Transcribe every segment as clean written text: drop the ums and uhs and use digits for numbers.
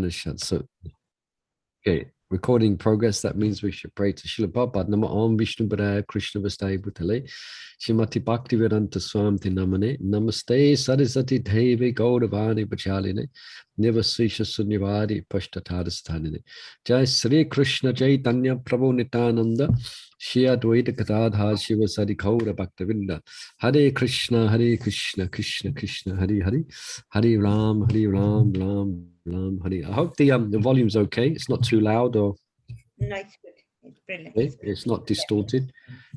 Upanishad. So, okay, recording progress. That means we should pray to Srila Prabhupada. Nama Om Vishnu Padaya Krishna Vastai Bhutale Shrimati Bhaktivedanta Swamiti Namane Namaste Saraswati Devi Gauravani Pachaline Nivasisha Sunyavadi Pashtatadasthanine Jai Sri Krishna Chaitanya Prabhu Nityananda Shri Advaita Gadadhar Shiva Sadi Gaura Bhaktavinda Hare Krishna Krishna Krishna Hare Hare Hare Ram Ram Hare. I hope the volume's okay. It's not too loud or no, it's good. It's brilliant. okay. It's not distorted.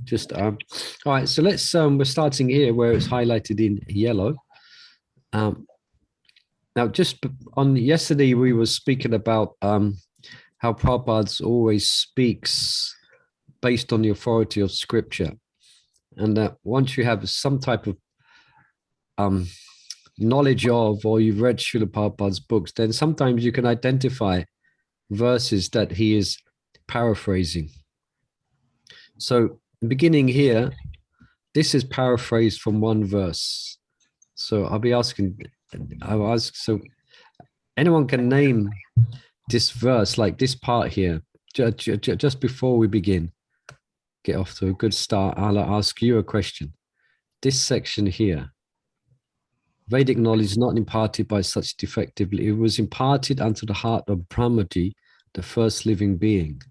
Just all right. So let's we're starting here where it's highlighted in yellow. Now, just on yesterday we were speaking about how Prabhupada always speaks based on the authority of scripture, and that once you have some type of knowledge of, or you've read Srila Prabhupada's books, then sometimes you can identify verses that he is paraphrasing. So beginning here, this is paraphrased from one verse. So I'll ask, so anyone can name this verse, like this part here, just before we begin, get off to a good start. I'll ask you a question. This section here, Vedic knowledge is not imparted by such defectively. It was imparted unto the heart of Brahmaji, the first living being.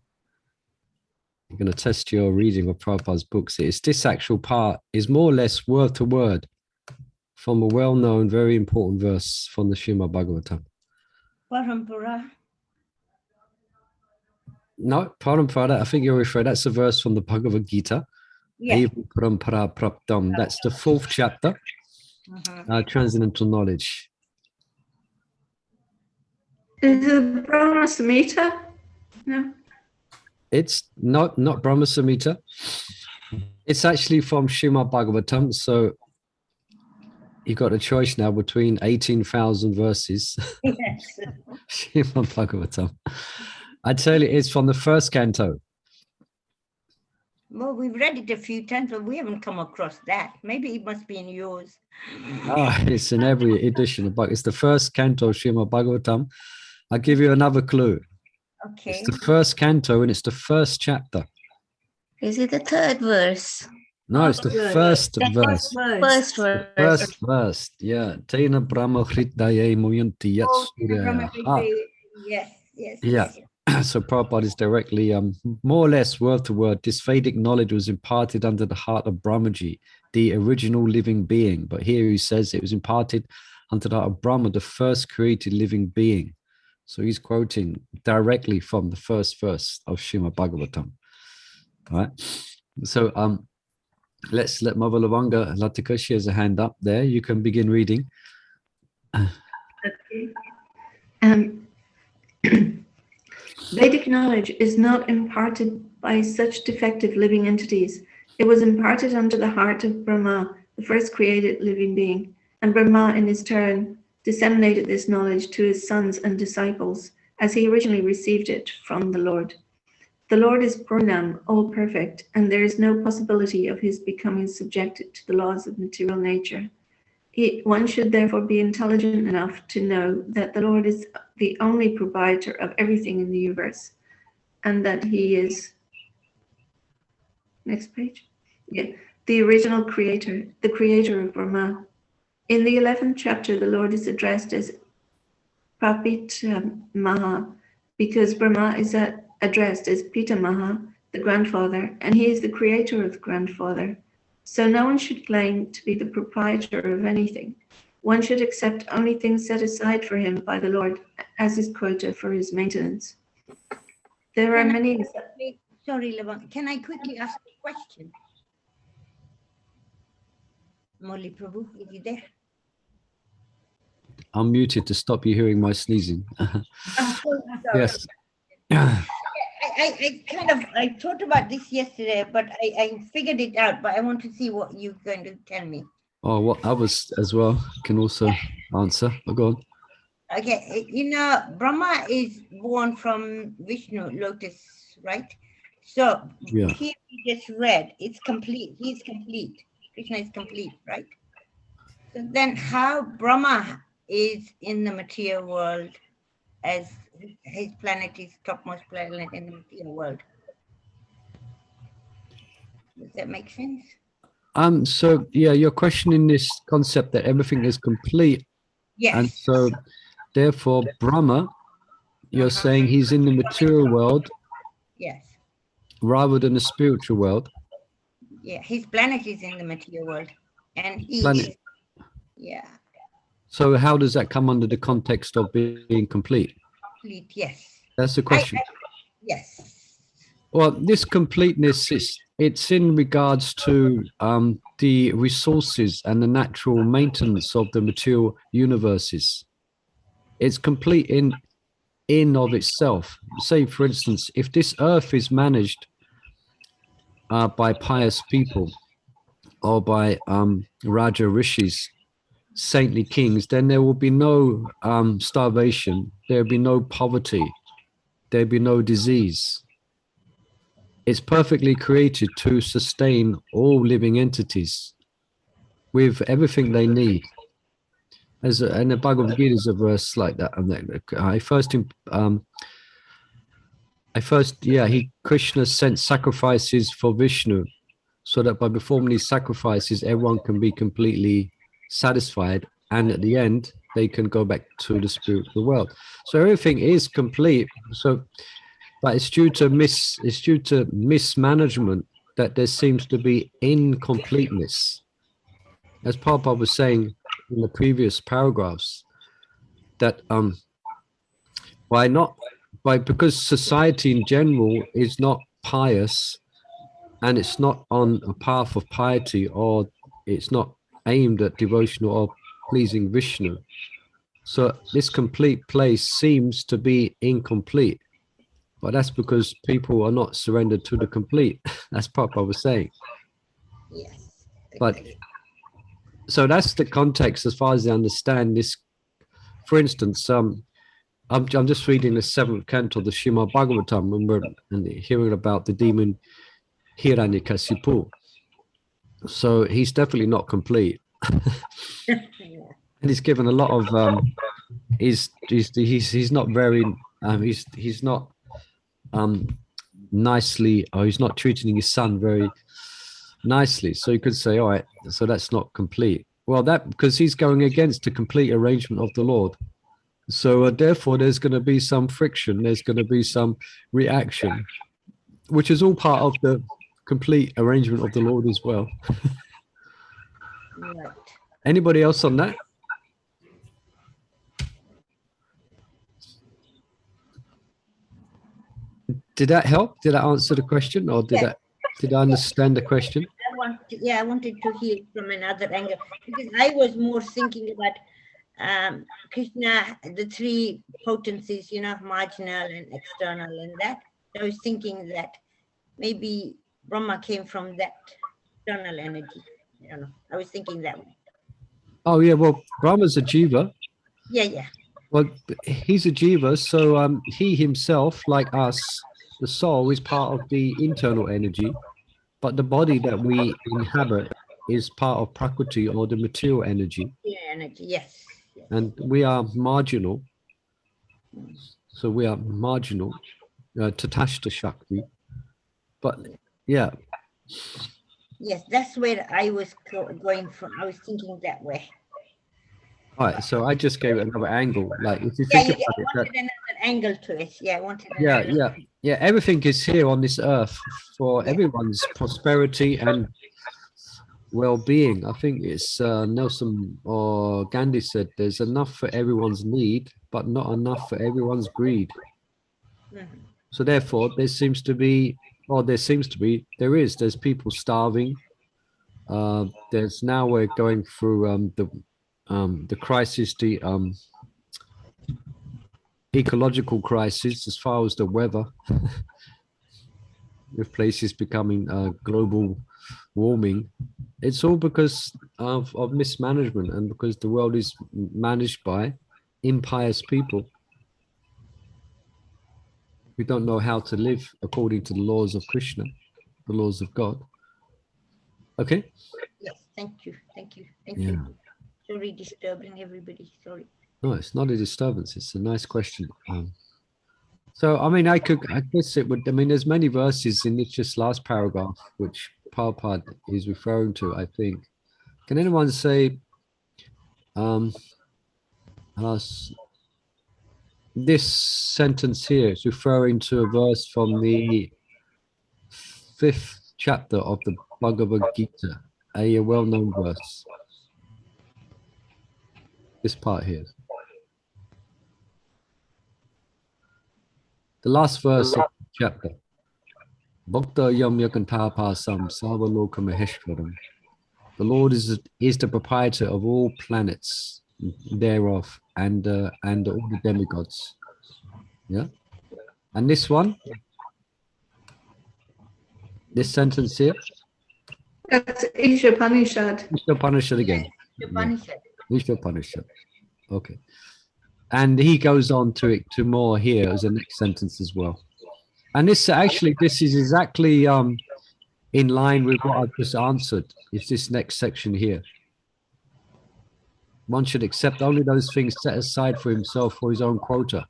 I'm going to test your reading of Prabhupada's books. It's this actual part is more or less word to word from a well-known, very important verse from the Srimad Bhagavatam. Parampara. No, Parampara, I think you're referring, that's a verse from the Bhagavad Gita. Yeah. Parampara Praptam. That's the 4th chapter. Transcendental knowledge. Is it Brahma Samhita? No. It's not Brahma Samhita. It's actually from Srimad Bhagavatam. So you got a choice now between 18,000 verses. Yes. Srimad Bhagavatam. I tell you, it's from the 1st canto. Well, we've read it a few times, but we haven't come across that. Maybe it must be in yours. It's in every edition of Bhagavatam. It's the 1st canto of Srimad Bhagavatam. I'll give you another clue. Okay. It's the 1st canto and it's the 1st chapter. Is it the 3rd verse? No, it's the 1st verse. First verse. First verse, yeah. Tena Brahma Hridaye Muyanti Yatsurya. Yes, yes. Yeah. So Prabhupada is directly, more or less word to word, this Vedic knowledge was imparted under the heart of Brahmaji, the original living being. But here he says it was imparted under the heart of Brahma, the first created living being. So he's quoting directly from the 1st verse of Srimad Bhagavatam. All right. So let's let Mother Lavanga Latika, she has a hand up there. You can begin reading. Okay. Vedic knowledge is not imparted by such defective living entities. It was imparted under the heart of Brahma, the first created living being, and Brahma in his turn disseminated this knowledge to his sons and disciples as he originally received it from the Lord. The Lord is Purnam, all perfect, and there is no possibility of his becoming subjected to the laws of material nature. One should therefore be intelligent enough to know that the Lord is the only proprietor of everything in the universe, and that he is, next page, the original creator, the creator of Brahma. In the 11th chapter, the Lord is addressed as Prapitamaha, because Brahma is addressed as Pitamaha, the grandfather, and he is the creator of the grandfather. So no one should claim to be the proprietor of anything. One should accept only things set aside for him by the Lord as his quota for his maintenance. There are many... Sorry, Levan, can I quickly ask a question? Molly Prabhu, is he there? I'm muted to stop you hearing my sneezing. I'm so sorry. Yes. I thought about this yesterday, but I figured it out, but I want to see what you're going to tell me. Oh, what others as well can also answer. Oh, go on. Okay, Brahma is born from Vishnu lotus, right? So Yeah. here we just read, it's complete. He's complete. Krishna is complete, right? So then how Brahma is in the material world as his planet is topmost planet in the material world. Does that make sense? So yeah, you're questioning this concept that everything is complete, and Yes. so therefore Brahma, you're saying he's in the material world Yes. rather than the spiritual world. Yeah. His planet is in the material world, and he Planet. is. Yeah. So how does that come under the context of being complete? Complete. Yes. That's the question. Yes. Well, this completeness it's in regards to the resources and the natural maintenance of the material universes. It's complete in of itself. Say, for instance, if this earth is managed by pious people or by Raja Rishis, saintly kings, then there will be no starvation, there'll be no poverty, there'll be no disease. It's perfectly created to sustain all living entities with everything they need. And the Bhagavad Gita is a verse like that. And Krishna sent sacrifices for Vishnu, so that by performing these sacrifices, everyone can be completely satisfied, and at the end, they can go back to the spiritual world. So everything is complete. So, but it's due to mismanagement that there seems to be incompleteness. As Papa was saying in the previous paragraphs, that because society in general is not pious, and it's not on a path of piety, or it's not aimed at devotion or pleasing Vishnu. So this complete place seems to be incomplete, but that's because people are not surrendered to the complete. That's Papa was saying. Yes. But so that's the context as far as I understand this. For instance, I'm just reading the 7th canto of the Srimad Bhagavatam, and hearing about the demon Hiranyakasipu. So he's definitely not complete. And he's given a lot of he's not very he's not nicely, or he's not treating his son very nicely. So you could say, all right, so that's not complete. Well, that because he's going against the complete arrangement of the Lord. So therefore there's going to be some friction, there's going to be some reaction, which is all part of the complete arrangement of the Lord as well. Right. Anybody else on that? Did that help? Did I answer the question, or did I understand the question? I wanted to hear it from another angle, because I was more thinking about Krishna, the three potencies, marginal and external, and that. I was thinking that maybe Brahma came from that external energy. I don't know. I was thinking that way. Oh yeah, well, Brahma's a jiva. Yeah. Well, he's a jiva, so he himself, like us, the soul, is part of the internal energy, but the body that we inhabit is part of Prakriti, or the material energy. Yeah, energy, yes. And we are marginal. So we are marginal, Tatashta Shakti. But yeah. Yes, that's where I was going from. I was thinking that way. All right, so I just gave it another angle. Like if you think about I wanted another angle to it. Yeah, I wanted. Yeah. Everything is here on this earth for everyone's prosperity and well-being. I think it's Nelson or Gandhi said, "There's enough for everyone's need, but not enough for everyone's greed." Mm-hmm. So therefore, there's people starving. There's now we're going through the crisis, the ecological crisis as far as the weather, with places becoming global warming. It's all because of mismanagement, and because the world is managed by impious people who don't know how to live according to the laws of Krishna, the laws of God. Okay? Yes, thank you. Yeah. Sorry, disturbing everybody. Sorry. No, it's not a disturbance. It's a nice question. So, I mean, I guess it would, I mean, there's many verses in this just last paragraph, which Prabhupada is referring to, I think. Can anyone say, this sentence here is referring to a verse from the 5th chapter of the Bhagavad Gita, a well-known verse. This part here. The last verse of the chapter. Bhakta yam yakantapasam savaloka maheshwaram. The Lord is the proprietor of all planets thereof and all the demigods. Yeah. And this one, this sentence here. That's Isha Panishad. Isha Panishad again. Upanishad. Isha Panishad. Okay. And he goes on to more here as the next sentence as well. And this is exactly in line with what I've just answered. It's this next section here. One should accept only those things set aside for himself for his own quota.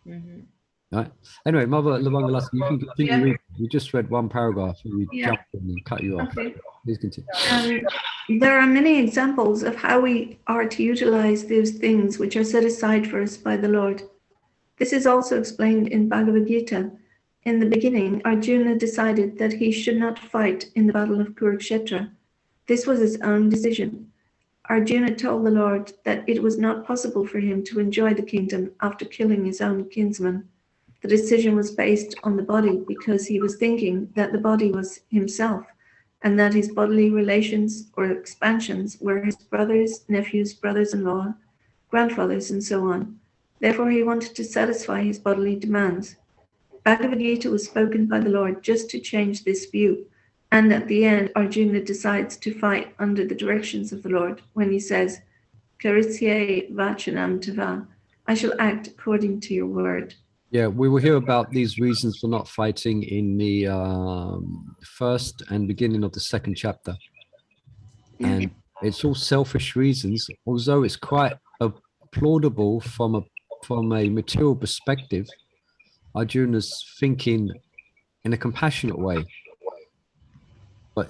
Mhm. Right. Anyway, Mother Lavangalas, you can continue Yeah. reading. You just read one paragraph and we Yeah. jumped in and cut you off. Okay. Please continue. There are many examples of how we are to utilize those things which are set aside for us by the Lord. This is also explained in Bhagavad Gita. In the beginning, Arjuna decided that he should not fight in the battle of Kurukshetra. This was his own decision. Arjuna told the Lord that it was not possible for him to enjoy the kingdom after killing his own kinsman. The decision was based on the body because he was thinking that the body was himself and that his bodily relations or expansions were his brothers, nephews, brothers-in-law, grandfathers, and so on. Therefore, he wanted to satisfy his bodily demands. Bhagavad Gita was spoken by the Lord just to change this view. And at the end, Arjuna decides to fight under the directions of the Lord when he says, Karisye vachanam tava, I shall act according to your word. Yeah, we will hear about these reasons for not fighting in the first and beginning of the second chapter. And it's all selfish reasons, although it's quite applaudable from a material perspective. Arjuna's thinking in a compassionate way, but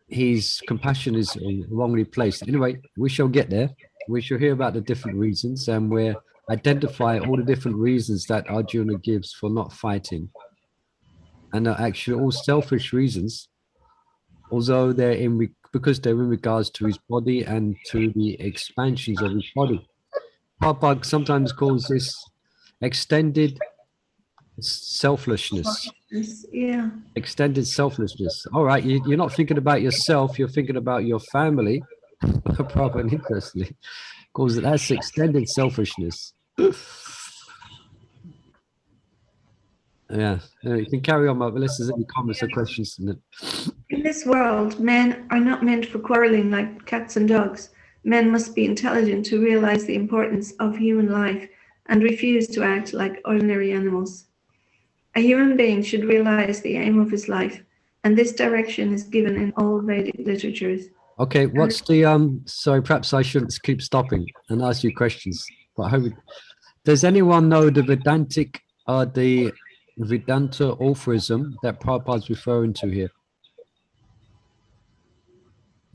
his compassion is wrongly placed. Anyway, we shall get there. We shall hear about the different reasons, and we'll identify all the different reasons that Arjuna gives for not fighting. And they're actually all selfish reasons, although because they're in regards to his body and to the expansions of his body. Prabhupada sometimes calls this extended selflessness. Yeah. Extended selflessness. All right, you're not thinking about yourself, you're thinking about your family. Prabhupada interestingly calls it that's extended selfishness. Yeah, you can carry on, unless there's any comments or questions. In this world, men are not meant for quarreling like cats and dogs. Men must be intelligent to realize the importance of human life and refuse to act like ordinary animals. A human being should realize the aim of his life, and this direction is given in all Vedic literatures. Okay, what's the sorry, perhaps I shouldn't keep stopping and ask you questions, but I hope does anyone know the Vedanta aphorism that Prabhupada's referring to here?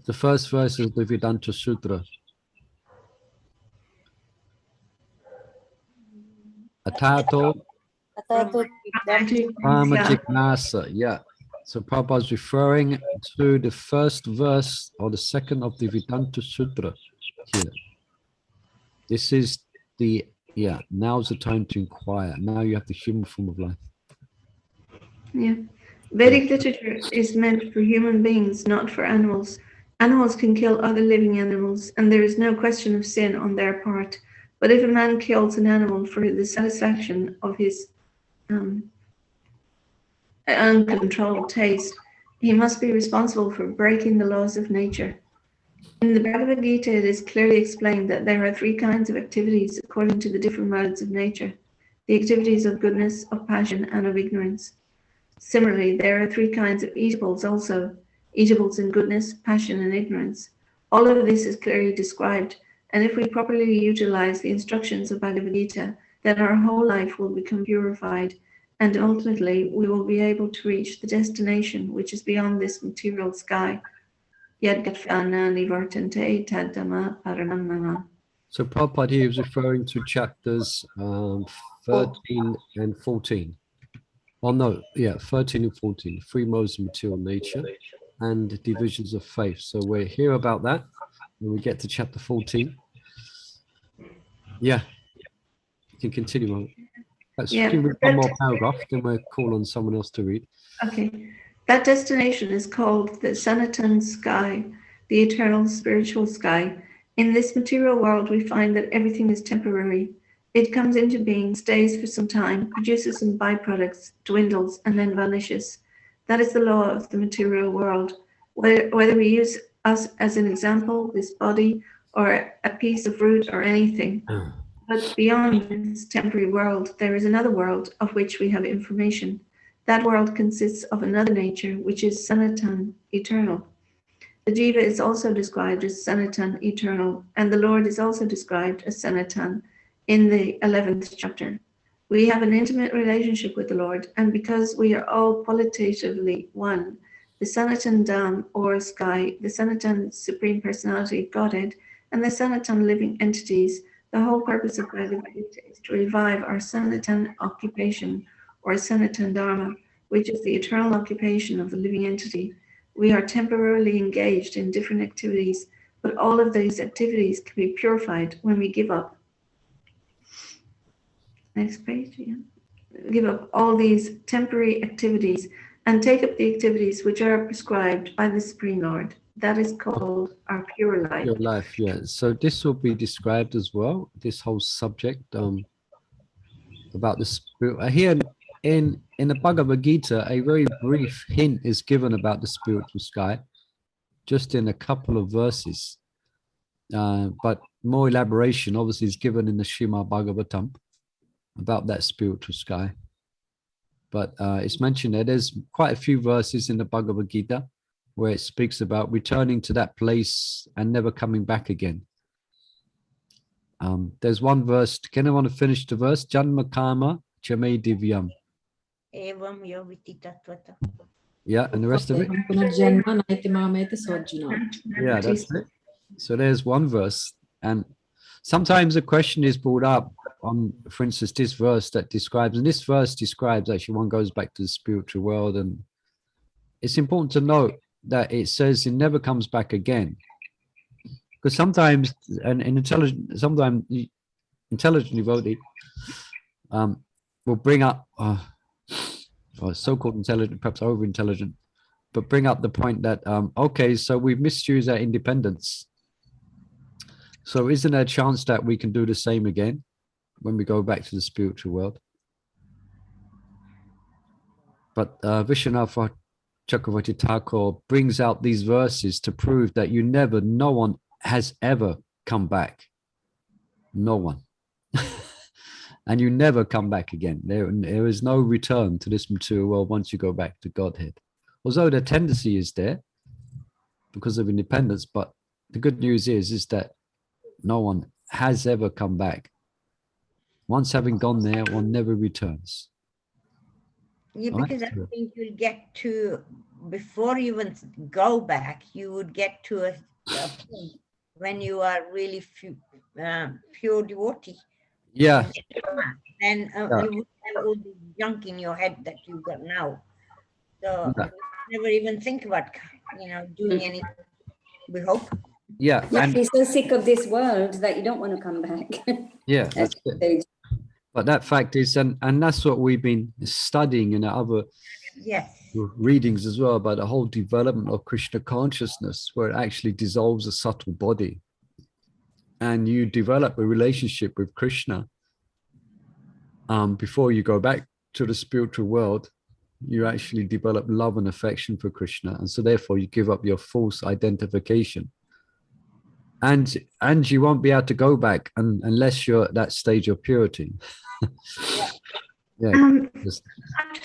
The first verse is the Vedanta Sutra. Atato Brahma Jignasa. Yeah. So Prabhupada's referring to the first verse or the second of the Vedanta Sutra here. This is now's the time to inquire. Now you have the human form of life. Yeah. Vedic literature is meant for human beings, not for animals. Animals can kill other living animals, and there is no question of sin on their part. But if a man kills an animal for the satisfaction of his uncontrolled taste, he must be responsible for breaking the laws of nature. In the Bhagavad Gita, it is clearly explained that there are three kinds of activities according to the different modes of nature: the activities of goodness, of passion, and of ignorance. Similarly, there are three kinds of eatables also: eatables in goodness, passion, and ignorance. All of this is clearly described, And if we properly utilize the instructions of Bhagavad Gita, then our whole life will become purified, and ultimately we will be able to reach the destination which is beyond this material sky. Yadgatfana nivartante tadama paramamama. So Prabhupada here is referring to chapters 13 and 14. Oh no, yeah, 13 and 14, three modes of material nature and divisions of faith. So we're here about that when we get to chapter 14. Yeah, you can continue. Let's read one more paragraph, then we'll call on someone else to read. Okay. That destination is called the Sanatan sky, the eternal spiritual sky. In this material world, we find that everything is temporary. It comes into being, stays for some time, produces some byproducts, dwindles, and then vanishes. That is the law of the material world. Whether we use us as an example, this body, or a piece of fruit or anything. But beyond this temporary world, there is another world of which we have information. That world consists of another nature, which is Sanatan, eternal. The Jiva is also described as Sanatan, eternal, and the Lord is also described as Sanatan in the 11th chapter. We have an intimate relationship with the Lord, and because we are all qualitatively one, the Sanatan Dham, or sky, the Sanatan Supreme Personality, Godhead, and the Sanatan living entities, the whole purpose of Bhagavad Gita is to revive our Sanatan occupation, or Sanatan Dharma, which is the eternal occupation of the living entity. We are temporarily engaged in different activities, but all of these activities can be purified when we give up. Next page, yeah. Give up all these temporary activities and take up the activities which are prescribed by the Supreme Lord. That is called our pure life. Your life, yeah. So this will be described as well, this whole subject about the spirit. Here in the Bhagavad Gita, a very brief hint is given about the spiritual sky, just in a couple of verses. But more elaboration obviously is given in the Srimad Bhagavatam about that spiritual sky. But it's mentioned that there's quite a few verses in the Bhagavad Gita where it speaks about returning to that place and never coming back again. There's one verse. Can I want to finish the verse? Janma Kama Chame Divyam. Yeah, and the rest of it. Yeah, that's it. So there's one verse, and sometimes a question is brought up on, for instance, this verse that describes, and this verse describes actually one goes back to the spiritual world, and it's important to note that it says it never comes back again, because sometimes intelligent devotee will bring up or so-called intelligent, perhaps over-intelligent, but bring up the point that okay, so we've misused our independence, so isn't there a chance that we can do the same again when we go back to the spiritual world? But Vishwanath Chakravarti Thakur brings out these verses to prove that no one has ever come back. No one. And you never come back again. There is no return to this material world once you go back to Godhead. Although the tendency is there because of independence, but the good news is that no one has ever come back. Once having gone there, one never returns. Yeah, because I think you'll get to, before you even go back, you would get to a point when you are really pure devotee. Yeah. Then you would have all the junk in your head that you've got now. So never even think about, doing anything, we hope. Yeah. You must be so sick of this world that you don't want to come back. Yeah, that's it. But that fact is, and that's what we've been studying in other readings as well, about the whole development of Krishna consciousness, where it actually dissolves a subtle body. And you develop a relationship with Krishna before you go back to the spiritual world. You actually develop love and affection for Krishna. And so therefore you give up your false identification. And you won't be able to go back unless you're at that stage of purity.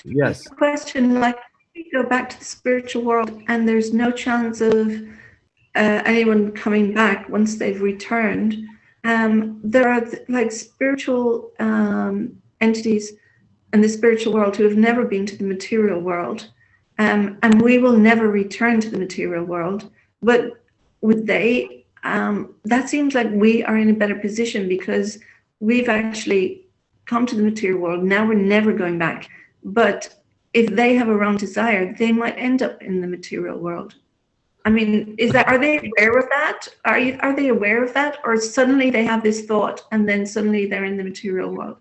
Yes. Question, like, we go back to the spiritual world and there's no chance of anyone coming back once they've returned. there are like spiritual entities in the spiritual world who have never been to the material world, and we will never return to the material world. But would they? That seems like we are in a better position because we've actually come to the material world. Now we're never going back. But if they have a wrong desire, they might end up in the material world. I mean, are they aware of that? Are they aware of that? Or suddenly they have this thought and then suddenly they're in the material world?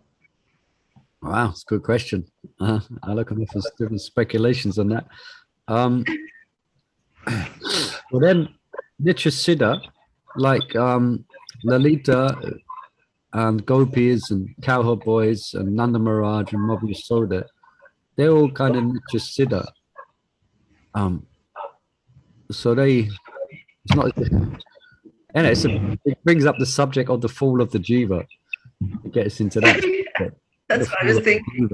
Wow, it's a good question. I look at there's different speculations on that. Well, then, Nitya Siddha, like Lalita and Gopis and Cowherd Boys and Nanda Maharaj and Madhya Yashoda, they're all kind of Nitya Siddha. So it's not, and it brings up the subject of the fall of the jiva. It gets into that. That's what I was thinking.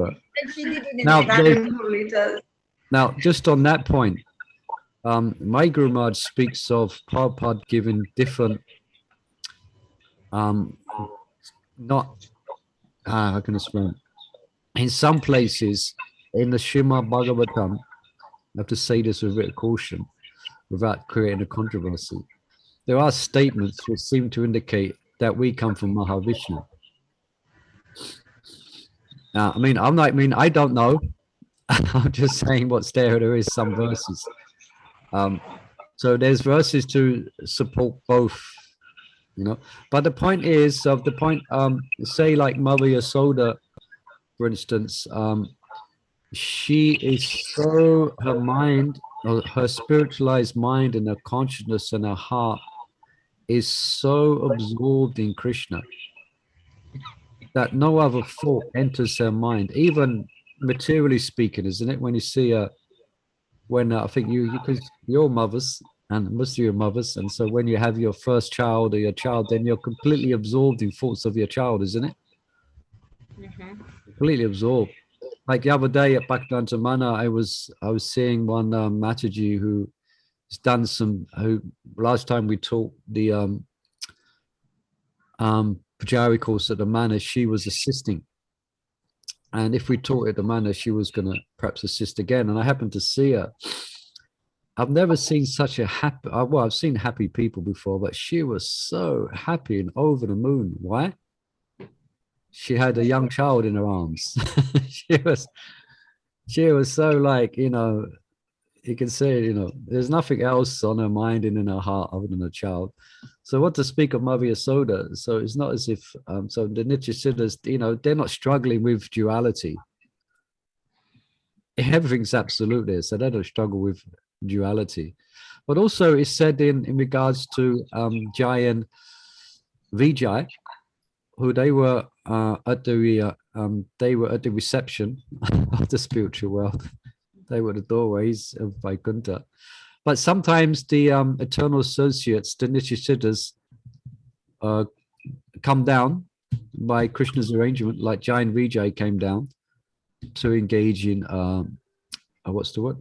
Now, just on that point, my Guru Maharaj speaks of Prabhupada giving different, how can I explain? In some places, in the Srimad Bhagavatam, I have to say this with a bit of caution, without creating a controversy. There are statements which seem to indicate that we come from Mahavishnu. Now, I don't know. I'm just saying what's there. There is some verses. So there's verses to support both, But the point is, say like Madhya Yashoda, for instance, she is so, her mind, or her spiritualized mind and her consciousness and her heart is so absorbed in Krishna that no other thought enters her mind, even materially speaking, isn't it? When you see I think because you're mothers, and most of your mothers, and so when you have your first child or your child, then you're completely absorbed in thoughts of your child, isn't it? Mm-hmm. Completely absorbed. Like the other day at Bhaktivedanta Mana, I was seeing one Mataji who's done last time we taught the Pujari course at the Mana, she was assisting. And if we taught at the Mana, she was going to perhaps assist again. And I happened to see her. I've never seen such a happy, well, I've seen happy people before, but she was so happy and over the moon. Why? She had a young child in her arms. she was so like, you can say, there's nothing else on her mind and in her heart other than a child. So what to speak of Madhya Yashoda? So it's not as if, so the Nitya Siddhas, they're not struggling with duality. Everything's absolute there, so they don't struggle with duality. But also it's said in regards to Jai and Vijay, who they were at the reception of the spiritual world. They were the doorways of Vaikuntha. But sometimes the eternal associates, the Nitya Siddhas, come down by Krishna's arrangement, like Jai and Vijay came down to engage in what's the word?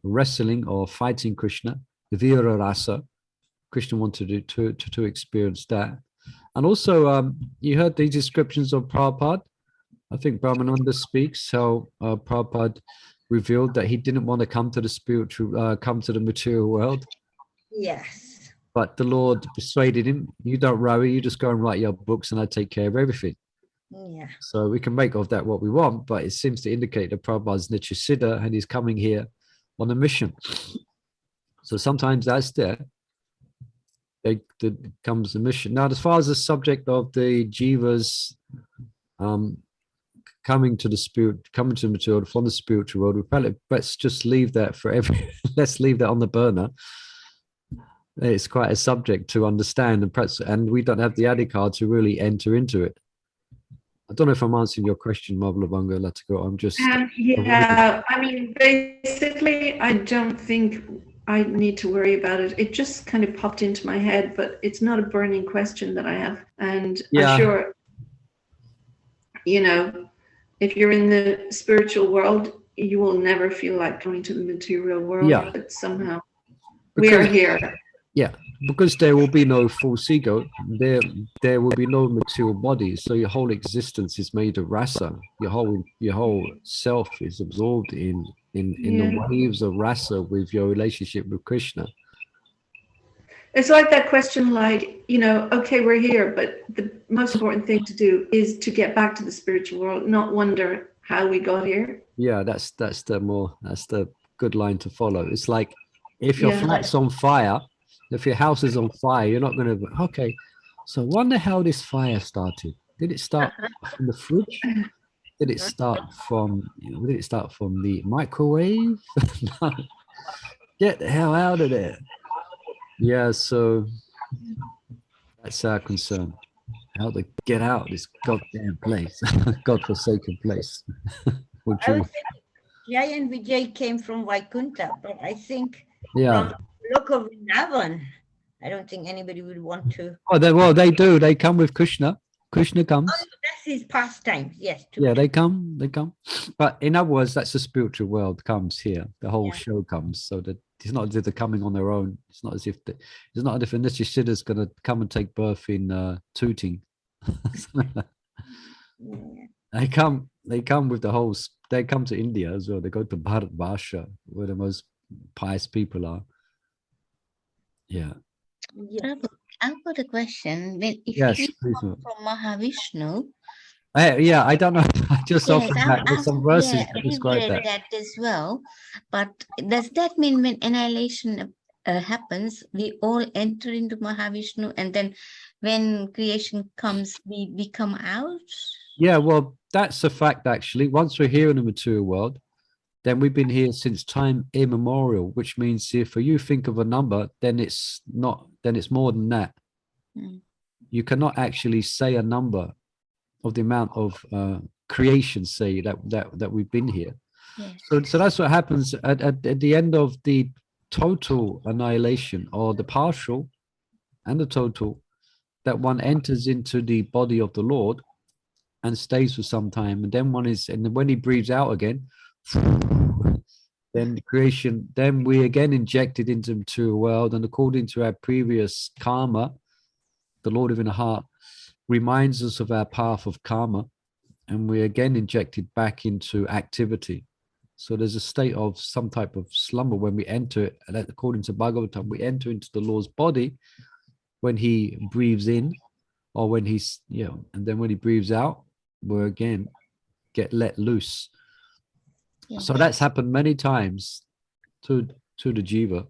Wrestling or fighting Krishna, the Vira Rasa. Krishna wanted to experience that. And also, you heard these descriptions of Prabhupada. I think Brahmananda speaks how Prabhupada revealed that he didn't want to come to the material world. Yes. But the Lord persuaded him, you don't worry, you just go and write your books and I take care of everything. Yeah. So we can make of that what we want, but it seems to indicate that Prabhupada's Nitya Siddha and he's coming here on a mission. So sometimes that's there. There comes the mission. Now, as far as the subject of the jivas coming to the material from the spiritual world, let's just leave that let's leave that on the burner. It's quite a subject to understand, and we don't have the adhikar to really enter into it. I don't know if I'm answering your question, Mavla Let's go. I'm just yeah. I mean, basically, I don't think I need to worry about it. It just kind of popped into my head, but it's not a burning question that I have. And I'm sure, if you're in the spiritual world, you will never feel like going to the material world, but somehow we are here. Yeah, because there will be no false ego, there will be no material body. So your whole existence is made of rasa. Your whole self is absorbed in the waves of rasa with your relationship with Krishna. It's like that question, like, okay, we're here, but the most important thing to do is to get back to the spiritual world, not wonder how we got here. Yeah, that's the good line to follow. It's like if your Yeah. flat's on fire, if your house is on fire, you're not going to, okay, so wonder how this fire started. Did it start from the fridge? Did it start from the microwave? No. Get the hell out of there. Yeah, so that's our concern. How to get out of this goddamn place, godforsaken place. Would I you? would say Jay and Vijay came from Vaikunta, but I think Yeah. from Loka Vrindavan, I don't think anybody would want to. Oh, they do. They come with Krishna. Krishna comes. Oh, that's his pastimes. Yes. Yeah, they come. But in other words, that's the spiritual world comes here. The whole Yeah. show comes. So that it's not as if they're coming on their own. It's not as if Nitya Siddha's going to come and take birth in Tooting. Yeah. They come with the whole. They come to India as well. They go to Bharat Bhasha, where the most pious people are. Yeah. Yeah. Prabhu, I've got a question. If Yes, we please. come from Mahavishnu, Yeah, I don't know. I just yes, often that there's some verses that describe reread that. that as well. But does that mean when annihilation happens, we all enter into Mahavishnu, and then when creation comes, we come out? Yeah, well, that's a fact actually. Once we're here in the material world, then we've been here since time immemorial, which means if you think of a number, then it's more than that. Mm. You cannot actually say a number of the amount of creation, say that we've been here. Yes. So that's what happens at the end of the total annihilation, or the partial and the total, that one enters into the body of the Lord and stays for some time, and then when he breathes out again, then the creation, then we again injected into the material world, and according to our previous karma, the Lord within the heart reminds us of our path of karma, and we again injected back into activity. So there's a state of some type of slumber when we enter, and according to Bhagavatam, we enter into the Lord's body when he breathes in, or when he's, and then when he breathes out, we're again get let loose. Yes. So that's happened many times to the jiva.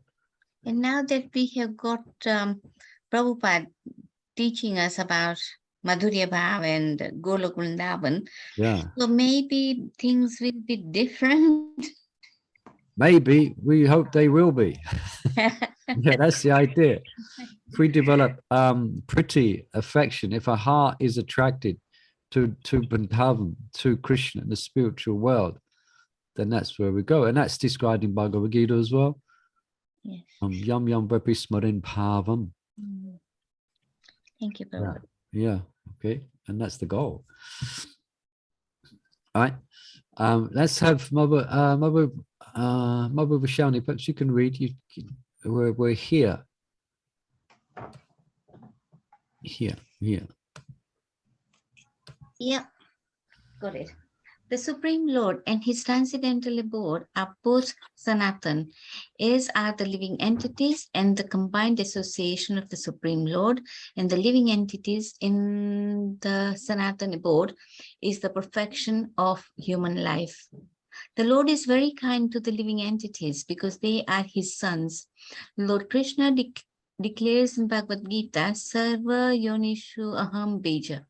And now that we have got Prabhupada teaching us about Madhurya Bhav and Golok Vrindavan, Yeah. so maybe things will be different. Maybe, we hope they will be. Yeah, that's the idea. If we develop pretty affection, if our heart is attracted to Vrindavan, to Krishna, the spiritual world, then that's where we go. And that's described in Bhagavad Gita as well. Yes. Yam yam vapi smarin bhavam. Thank you, Prabhupada. Yeah, okay. And that's the goal. All right. Let's have Mother Vishani, perhaps you can read. We're here. Here. Yeah, got it. The Supreme Lord and his transcendental abode are both Sanatan, as are the living entities, and the combined association of the Supreme Lord and the living entities in the Sanatan abode is the perfection of human life. The Lord is very kind to the living entities because they are his sons. Lord Krishna declares in Bhagavad Gita, Sarva Yonishu Aham Beja,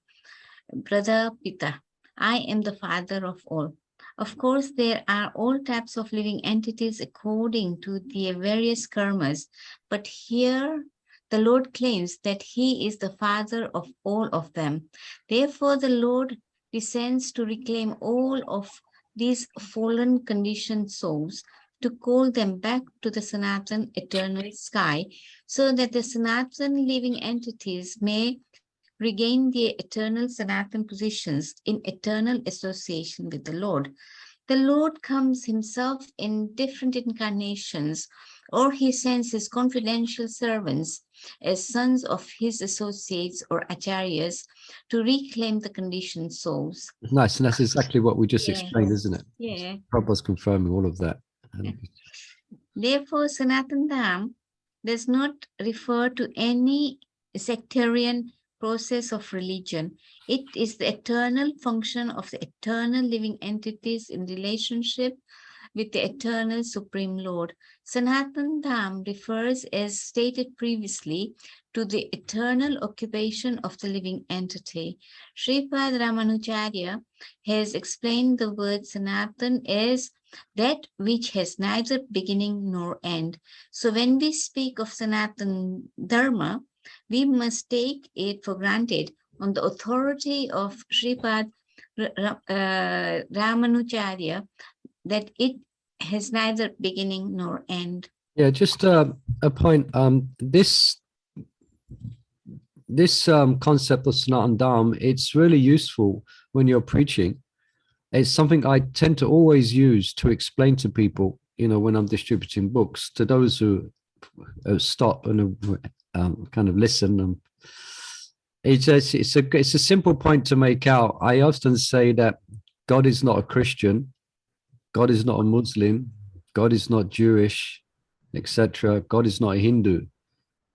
Brother Pita, I am the father of all. Of course, there are all types of living entities according to their various karmas, but here the Lord claims that he is the father of all of them. Therefore, the Lord descends to reclaim all of these fallen conditioned souls, to call them back to the Sanatan eternal sky, so that the Sanatan living entities may regain their eternal Sanatan positions in eternal association with the Lord. The Lord comes himself in different incarnations, or he sends his confidential servants as sons of his associates or acharyas to reclaim the conditioned souls. Nice. And that's exactly what we just Yes. explained, isn't it? Yeah. Prabhupada's confirming all of that. Therefore, Sanatana Dham does not refer to any sectarian process of religion. It is the eternal function of the eternal living entities in relationship with the eternal Supreme Lord. Sanatana Dham refers, as stated previously, to the eternal occupation of the living entity. Sripad Ramanujarya has explained the word Sanatan as that which has neither beginning nor end. So when we speak of Sanatan Dharma, we must take it for granted on the authority of Sripad Ramanujarya that it has neither beginning nor end. Yeah, just a point. This concept of Sanatana Dharma, it's really useful when you're preaching. It's something I tend to always use to explain to people, when I'm distributing books, to those who stop and kind of listen. It's a simple point to make out. I often say that God is not a Christian, God is not a Muslim, God is not Jewish, etc. God is not a Hindu.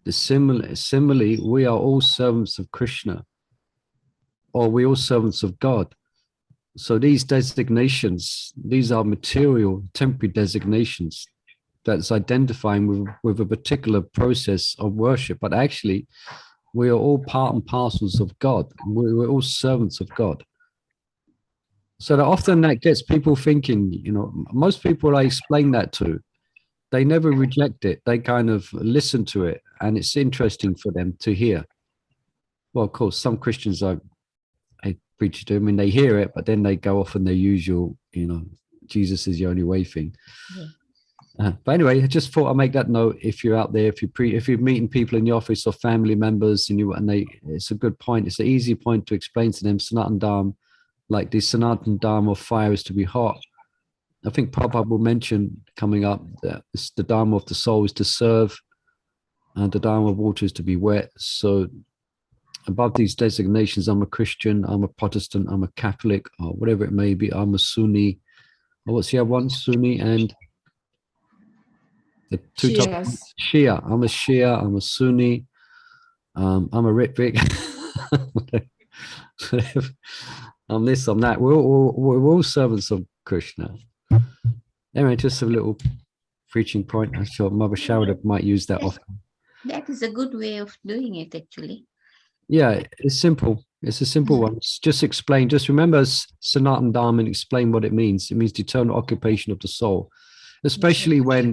Similarly, we are all servants of Krishna, or we all servants of God. So these designations, these are material, temporary designations that's identifying with a particular process of worship. But actually, we are all part and parcels of God. We're all servants of God. So that often that gets people thinking, most people I explain that to, they never reject it. They kind of listen to it, and it's interesting for them to hear. Well, of course, some Christians I preach to. I mean, they hear it, but then they go off and their usual, Jesus is the only way thing. Yeah. But anyway, I just thought I'd make that note. If you're out there, if you're meeting people in the office or family members, it's a good point. It's an easy point to explain to them Sanatana Dharma, like the Sanatana Dharma of fire is to be hot. I think Prabhupada will mention coming up that the Dharma of the soul is to serve, and the Dharma of water is to be wet. So above these designations, I'm a Christian, I'm a Protestant, I'm a Catholic, or whatever it may be. I'm a Sunni. Or what's the other one? Sunni and the two Shia. I'm a Shia. I'm a Sunni. I'm a Ritwik. I'm this. I'm that. We're all servants of Krishna. Anyway, just a little preaching point. I thought Mother Sharada might use that often. That is a good way of doing it, actually. Yeah, it's simple. It's a simple one. Just explain. Just remember Sanatana Dharma and explain what it means. It means the eternal occupation of the soul. Especially well,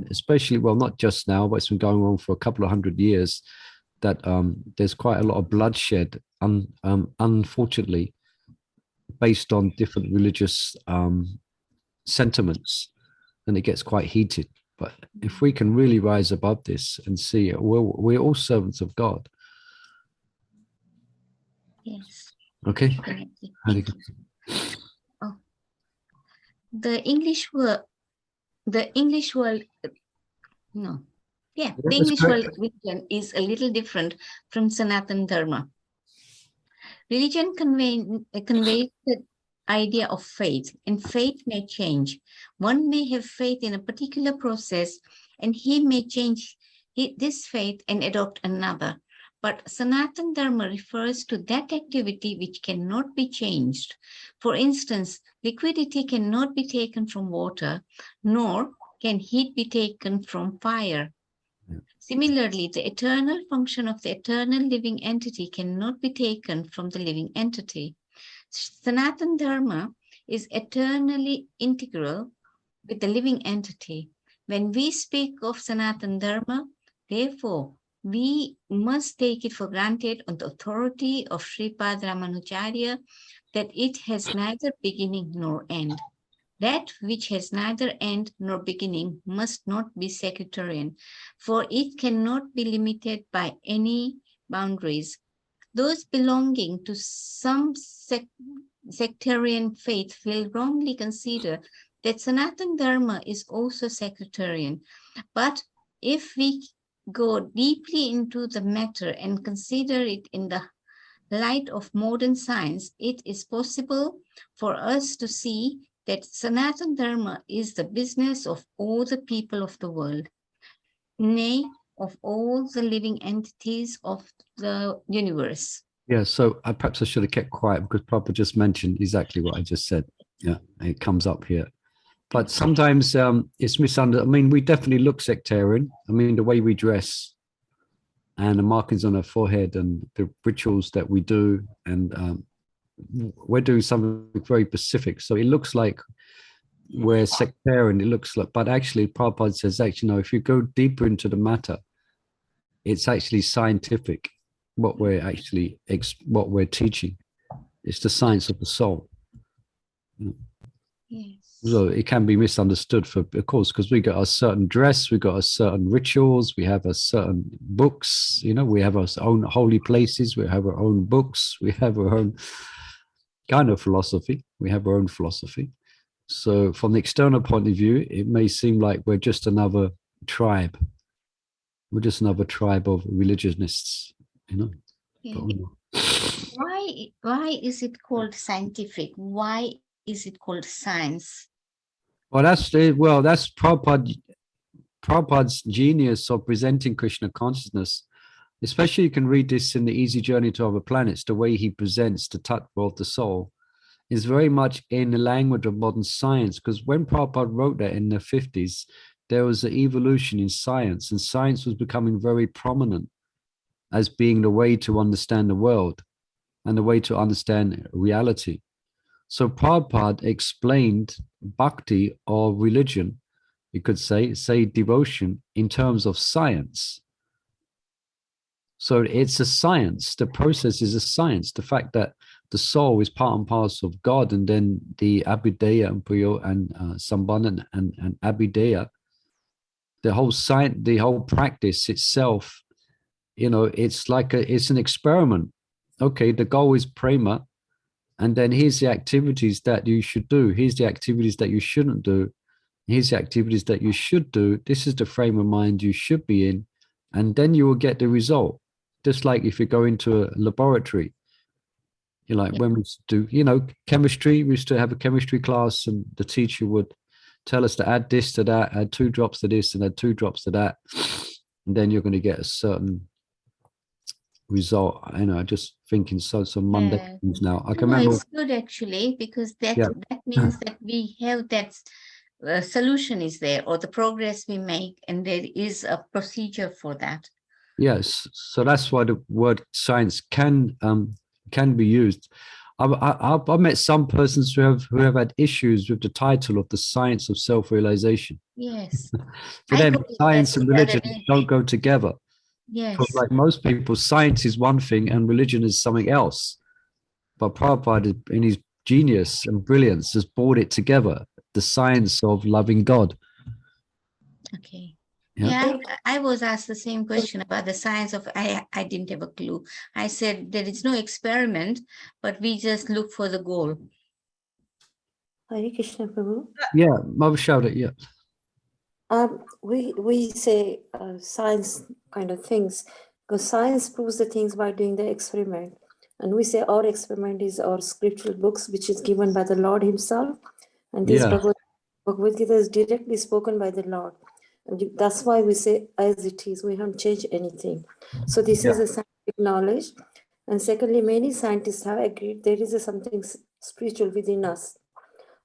not just now, but it's been going on for a couple of 100 years, that there's quite a lot of bloodshed, unfortunately, based on different religious sentiments, and it gets quite heated. But if we can really rise above this and see it, we're all servants of God. Yes. Okay. Oh. The English world, the English world religion is a little different from Sanatana Dharma. Religion conveys the idea of faith, and faith may change. One may have faith in a particular process, and he may change this faith and adopt another. But Sanatana Dharma refers to that activity which cannot be changed. For instance, liquidity cannot be taken from water, nor can heat be taken from fire. Similarly, the eternal function of the eternal living entity cannot be taken from the living entity. Sanatana Dharma is eternally integral with the living entity. When we speak of Sanatana Dharma, therefore, we must take it for granted on the authority of Sripad Ramanujarya that it has neither beginning nor end. That which has neither end nor beginning must not be sectarian, for it cannot be limited by any boundaries. Those belonging to some sectarian faith will wrongly consider that Sanatana Dharma is also sectarian. But if we go deeply into the matter and consider it in the light of modern science, it is possible for us to see that Sanatana Dharma is the business of all the people of the world, nay, of all the living entities of the universe. Yeah, so perhaps I should have kept quiet because Papa just mentioned exactly what I just said. Yeah, it comes up here. But sometimes it's misunderstood. I mean, we definitely look sectarian. I mean, the way we dress and the markings on our forehead and the rituals that we do, and we're doing something very specific. So it looks like we're sectarian. It looks like, but actually, Prabhupada says, actually, no, if you go deeper into the matter, it's actually scientific. What we're actually, what we're teaching, it's the science of the soul. Yes. So it can be misunderstood for, of course, because we got a certain dress, we got a certain rituals, we have a certain books, you know, we have our own holy places, we have our own books, we have our own kind of philosophy, we have our own philosophy. So from the external point of view, it may seem like we're just another tribe. We're just another tribe of religionists, you know. Yeah. But we're not. Why is it called scientific? Why is it called science? Well, that's Prabhupada's genius of presenting Krishna consciousness. Especially, you can read this in the Easy Journey to Other Planets. The way he presents the tattva of the soul is very much in the language of modern science. Because when Prabhupada wrote that in the 50s, there was an evolution in science, and science was becoming very prominent as being the way to understand the world and the way to understand reality. So Prabhupada explained bhakti or religion, you could say devotion, in terms of science. So it's a science. The process is a science. The fact that the soul is part and parcel of God, and then the abhideya and priyo and sambandha and abhideya, the whole science, the whole practice itself, you know, it's like it's an experiment. Okay, the goal is prema, and then here's the activities that you should do. Here's the activities that you shouldn't do. Here's the activities that you should do. This is the frame of mind you should be in, and then you will get the result. Just like if you go into a laboratory, you know, like when we do, you know, chemistry, we used to have a chemistry class, and the teacher would tell us to add this to that, add 2 drops to this, and add 2 drops to that, and then you're going to get a certain result. You know, just thinking so mundane things now. I can remember. It's good actually, because that Yeah. that means that we have that solution is there, or the progress we make, and there is a procedure for that. Yes, so that's why the word science can be used. I've met some persons who have had issues with the title of the science of self-realization. Yes. For I them, got it science the and other religion day. don't go together. Yes. Because like most people, science is one thing and religion is something else. But Prabhupada, in his genius and brilliance, has brought it together, the science of loving God. Okay. Yeah. Yeah, I was asked the same question about the science of, I didn't have a clue. I said there is no experiment, but we just look for the goal. Hare Krishna Prabhu. Yeah, Mother showed it, yeah. We say science kind of things, because science proves the things by doing the experiment. And we say our experiment is our scriptural books, which is given by the Lord himself. And this Bhagavad Gita is directly spoken by the Lord. And that's why we say as it is, we haven't changed anything. So this is a scientific knowledge. And secondly, many scientists have agreed there is something spiritual within us.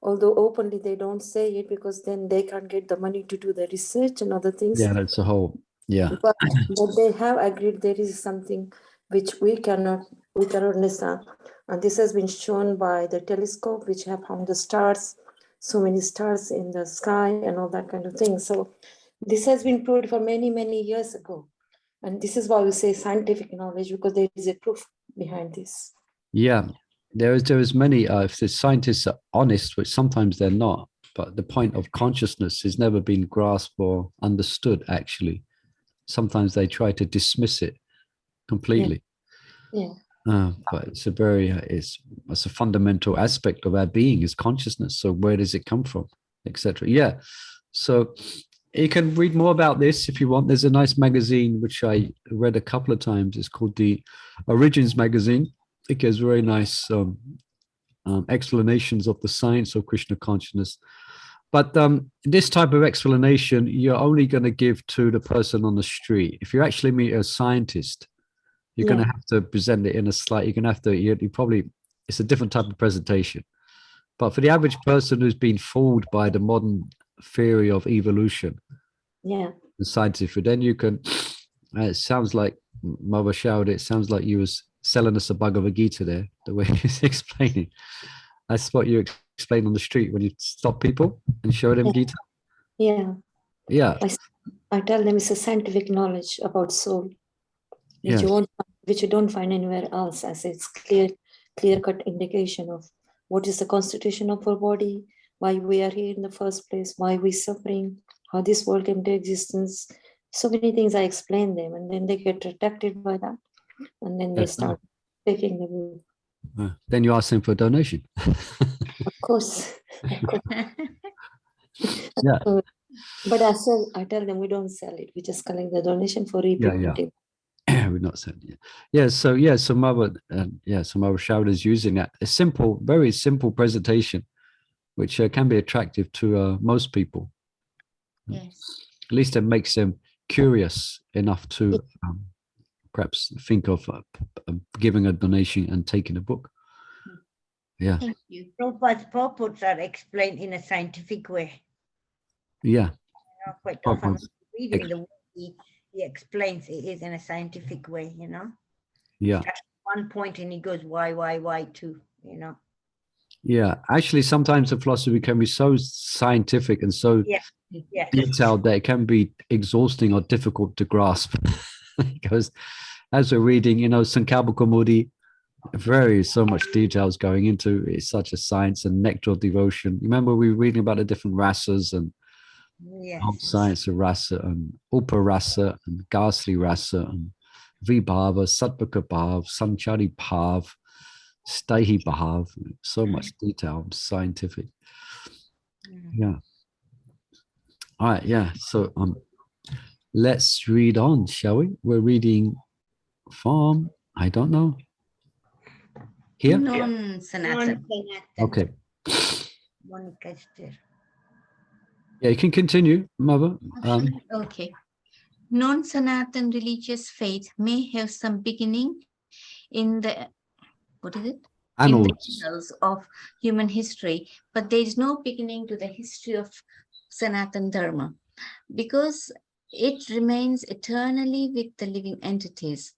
Although openly they don't say it, because then they can't get the money to do the research and other things. Yeah, that's a whole, But they have agreed there is something which we cannot understand. And this has been shown by the telescope, which have found the stars, so many stars in the sky and all that kind of thing. So this has been proved for many, many years ago. And this is why we say scientific knowledge, because there is a proof behind this. Yeah, there is many, if the scientists are honest, which sometimes they're not, but the point of consciousness has never been grasped or understood, actually. Sometimes they try to dismiss it completely. Yeah. But it's a fundamental aspect of our being is consciousness. So where does it come from? etc. Yeah. So you can read more about this if you want. There's a nice magazine which I read a couple of times. It's called the Origins magazine. It gives very nice explanations of the science of Krishna consciousness. But this type of explanation, you're only going to give to the person on the street. If you actually meet a scientist, you're going to have to present it in a you're going to have to, you probably, it's a different type of presentation. But for the average person who's been fooled by the modern theory of evolution, Yeah. the scientific, then you can, it sounds like Mother shouted, it sounds like you was selling us a Bhagavad Gita there, the way he's explaining. That's what you explain on the street when you stop people and show them Gita. Yeah. Yeah. I tell them it's a scientific knowledge about soul, Yes. which you don't find anywhere else, as it's clear-cut indication of what is the constitution of our body, why we are here in the first place, why we're suffering, how this world came to existence. So many things I explain them, and then they get attracted by that, and then they start taking the view. Then you ask them for a donation. Of course. Yeah. But I tell them we don't sell it. We just collect the donation for repayment. We're not selling it. Yeah. So Mother, so Mother Shauda is using that a simple, very simple presentation, which can be attractive to most people. Yes. At least it makes them curious enough to perhaps think of giving a donation and taking a book. Yeah. Thank you. Prabhupada's purports are explained in a scientific way. Yeah. Quite often reading the way he explains it is in a scientific way, Yeah. At one point and he goes, why too, Yeah. Actually, sometimes the philosophy can be so scientific and so detailed that it can be exhausting or difficult to grasp. Because as we're reading, Sankalpa Kaumudi, so much details going into it. It's such a science and nectar of devotion. Remember, we were reading about the different rasas and science of rasa and uparasa and ghastly rasa and vibhava, satvika bhav, sanchari bhav, stahi bhav. So much detail, scientific. Yeah. All right. Yeah. So let's read on, shall we? We're reading from, I don't know. Here? Non-Sanatan. Okay. Yeah, you can continue, Mother. Okay. Non-Sanatan religious faith may have some beginning in the, annals of human history, but there is no beginning to the history of Sanatan Dharma, because it remains eternally with the living entities.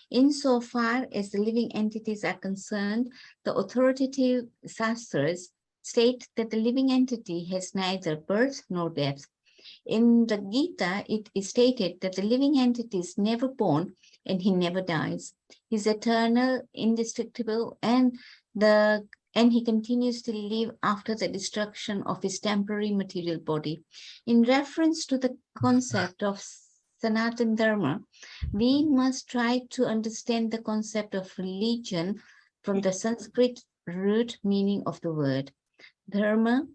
Insofar as the living entities are concerned, the authoritative Shastras state that the living entity has neither birth nor death. In the Gita, it is stated that the living entity is never born and he never dies. He is eternal, indestructible, and he continues to live after the destruction of his temporary material body. In reference to the concept of Sanatan Dharma, we must try to understand the concept of religion from the Sanskrit root meaning of the word. Dharma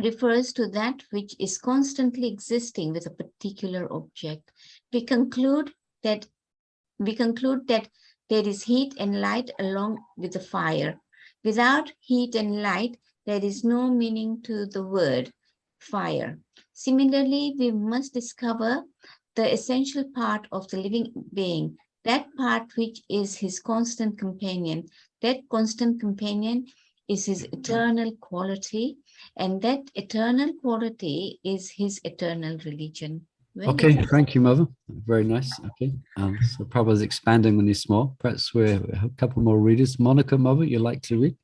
refers to that which is constantly existing with a particular object. We conclude that there is heat and light along with the fire. Without heat and light, there is no meaning to the word fire. Similarly, we must discover the essential part of the living being, that part which is his constant companion. That constant companion is his eternal quality, and that eternal quality is his eternal religion. Okay, thank you, Mother. Very nice. Okay, so Prabhupada's expanding on this more. Perhaps we're a couple more readers. Monica, Mother, you'd like to read?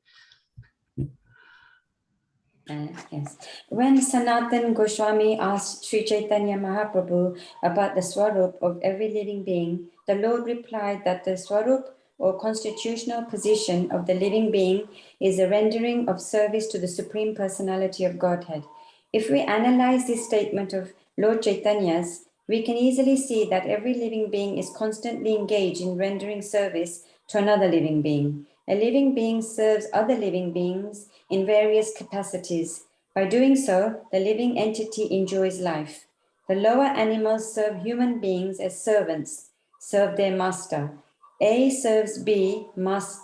Yes. When Sanatan Goswami asked Sri Chaitanya Mahaprabhu about the swarup of every living being, the Lord replied that the swarup or constitutional position of the living being is a rendering of service to the Supreme Personality of Godhead. If we analyze this statement of Lord Chaitanya's, we can easily see that every living being is constantly engaged in rendering service to another living being. A living being serves other living beings in various capacities. By doing so, the living entity enjoys life. The lower animals serve human beings as servants, serve their master. A serves B master,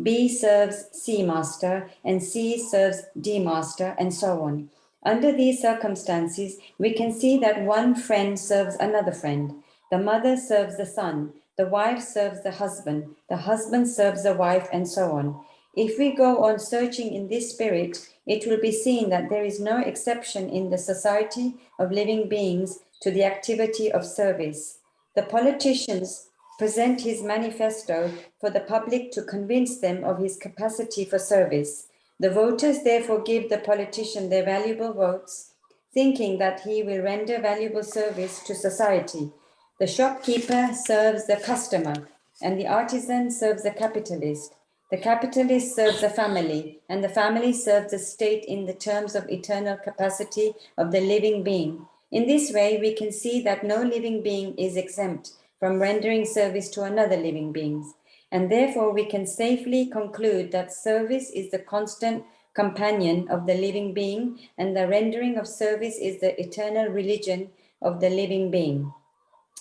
B serves C master, and C serves D master, and so on. Under these circumstances, we can see that one friend serves another friend. The mother serves the son, the wife serves the husband serves the wife, and so on. If we go on searching in this spirit, it will be seen that there is no exception in the society of living beings to the activity of service. The politicians present his manifesto for the public to convince them of his capacity for service. The voters therefore give the politician their valuable votes, thinking that he will render valuable service to society. The shopkeeper serves the customer, and the artisan serves the capitalist. The capitalist serves the family, and the family serves the state in the terms of eternal capacity of the living being. In this way, we can see that no living being is exempt from rendering service to another living being, and therefore we can safely conclude that service is the constant companion of the living being, and the rendering of service is the eternal religion of the living being.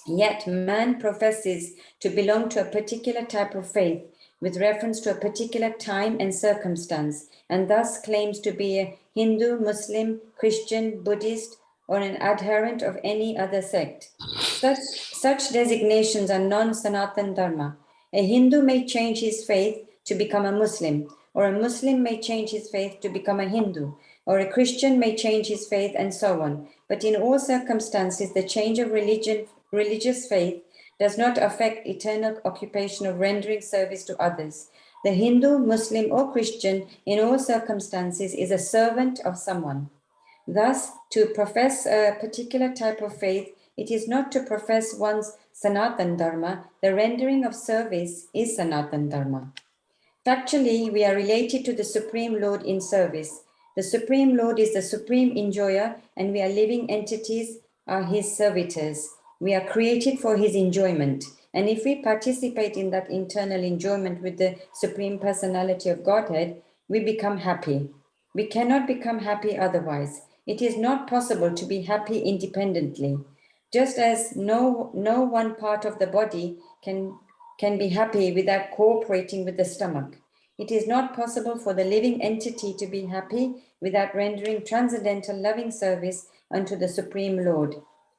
Yet man professes to belong to a particular type of faith with reference to a particular time and circumstance, and thus claims to be a Hindu, Muslim, Christian, Buddhist, or an adherent of any other sect. Such designations are non-Sanatan Dharma. A Hindu may change his faith to become a Muslim, or a Muslim may change his faith to become a Hindu, or a Christian may change his faith, and so on. But in all circumstances, the change of religious faith does not affect eternal occupation of rendering service to others. The Hindu, Muslim, or Christian, in all circumstances, is a servant of someone. Thus, to profess a particular type of faith, it is not to profess one's Sanatan Dharma. The rendering of service is Sanatan Dharma. Factually, we are related to the Supreme Lord in service. The Supreme Lord is the supreme enjoyer, and we are living entities, are his servitors. We are created for his enjoyment. And if we participate in that internal enjoyment with the Supreme Personality of Godhead, we become happy. We cannot become happy otherwise. It is not possible to be happy independently. Just as no one part of the body can be happy without cooperating with the stomach. It is not possible for the living entity to be happy without rendering transcendental loving service unto the Supreme Lord.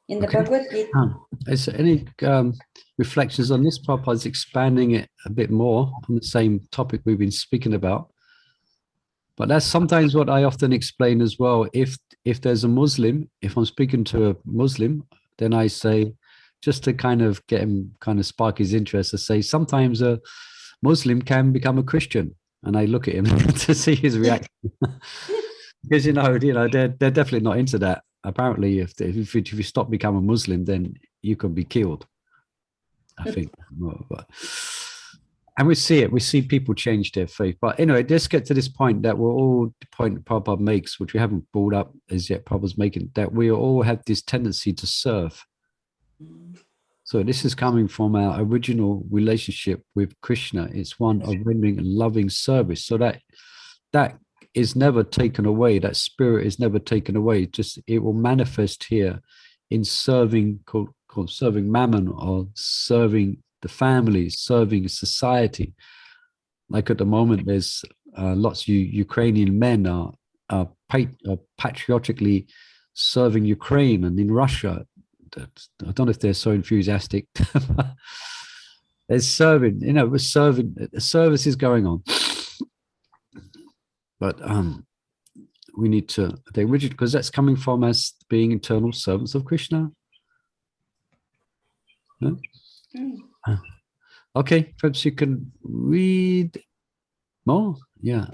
In the Bhagavad Gita. Is there any reflections on this? Prabhupada's expanding it a bit more on the same topic we've been speaking about. But that's sometimes what I often explain as well. If there's a Muslim, if I'm speaking to a Muslim, then I say, just to kind of get him, kind of spark his interest, I say sometimes a Muslim can become a Christian, and I look at him to see his reaction. Because you know they're definitely not into that. Apparently, if you stop becoming a Muslim, then you can be killed, I think. And we see people change their faith. But anyway, let's get to this point that we're all, the point Prabhupada makes, which we haven't brought up as yet, Prabhupada's making, that we all have this tendency to serve. So this is coming from our original relationship with Krishna. It's one of rendering loving service. So that is never taken away. That spirit is never taken away. Just it will manifest here in serving, called serving mammon, or serving the family, serving society. Like at the moment, there's lots of Ukrainian men are patriotically serving Ukraine, and in Russia, I don't know if they're so enthusiastic. There's serving, service is going on. But we need to, they rigid, because that's coming from us being eternal servants of Krishna. No? Okay, perhaps you can read more. Yeah,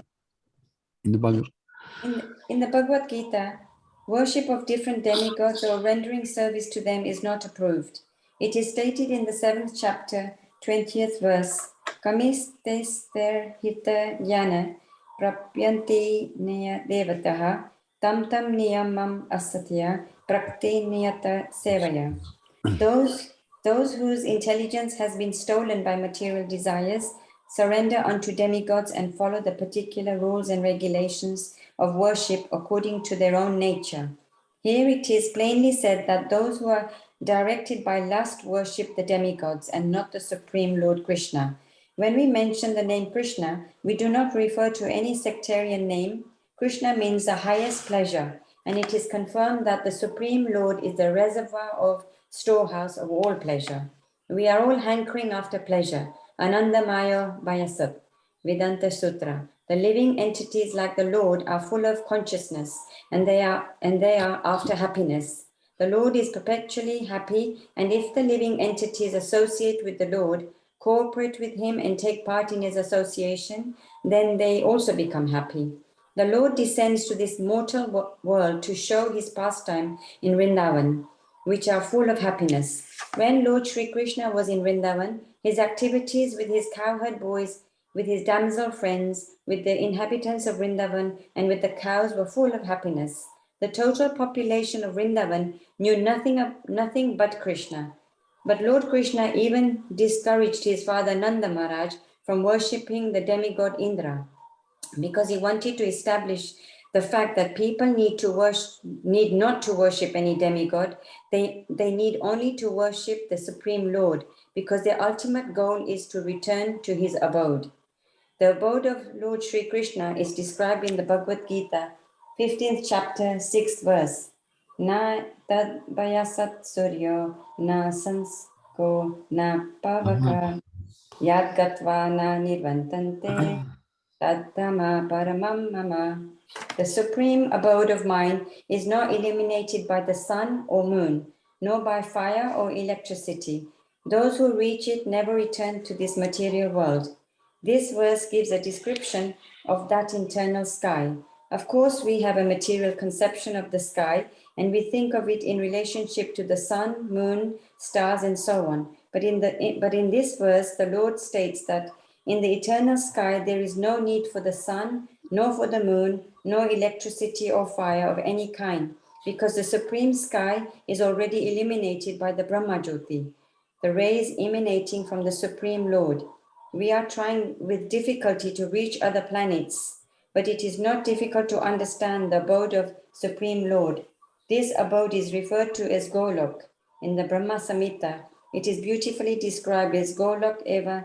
in the Bhagavad Gita, worship of different demigods or rendering service to them is not approved. It is stated in the 7th chapter, 20th verse, Kamistester hita jnana prapyanti niya devataha tam niyamam asatya prakti niyata sevaya. Those whose intelligence has been stolen by material desires surrender unto demigods, and follow the particular rules and regulations of worship according to their own nature. Here it is plainly said that those who are directed by lust worship the demigods and not the Supreme Lord Krishna. When we mention the name Krishna, we do not refer to any sectarian name. Krishna means the highest pleasure, and it is confirmed that the Supreme Lord is the reservoir of storehouse of all pleasure. We are all hankering after pleasure. Anandamaya Bayasat, Vedanta Sutra. The living entities like the Lord are full of consciousness, and they are after happiness. The Lord is perpetually happy, and if the living entities associate with the Lord, cooperate with him and take part in his association, then they also become happy. The Lord descends to this mortal world to show his pastime in Vrindavan, which are full of happiness. When Lord Sri Krishna was in Vrindavan, his activities with his cowherd boys, with his damsel friends, with the inhabitants of Vrindavan, and with the cows were full of happiness. The total population of Vrindavan knew nothing but Krishna. But Lord Krishna even discouraged his father Nanda Maharaj from worshipping the demigod Indra, because he wanted to establish the fact that people need not to worship any demigod. They need only to worship the Supreme Lord, because their ultimate goal is to return to his abode. The abode of Lord Sri Krishna is described in the Bhagavad Gita, 15th chapter, 6th verse. Na tad bayasat suryo na sansko na pavaka yad gatva na nirvantante tattama paramam mama. The supreme abode of mine is not illuminated by the sun or moon, nor by fire or electricity. Those who reach it never return to this material world. This verse gives a description of that internal sky. Of course, we have a material conception of the sky, and we think of it in relationship to the sun, moon, stars, and so on. But in this verse, the Lord states that in the eternal sky, there is no need for the sun, nor for the moon, nor electricity or fire of any kind, because the supreme sky is already illuminated by the Brahmajyoti, the rays emanating from the Supreme Lord. We are trying with difficulty to reach other planets, but it is not difficult to understand the abode of Supreme Lord. This abode is referred to as Golok. In the Brahma Samhita, it is beautifully described as Golok eva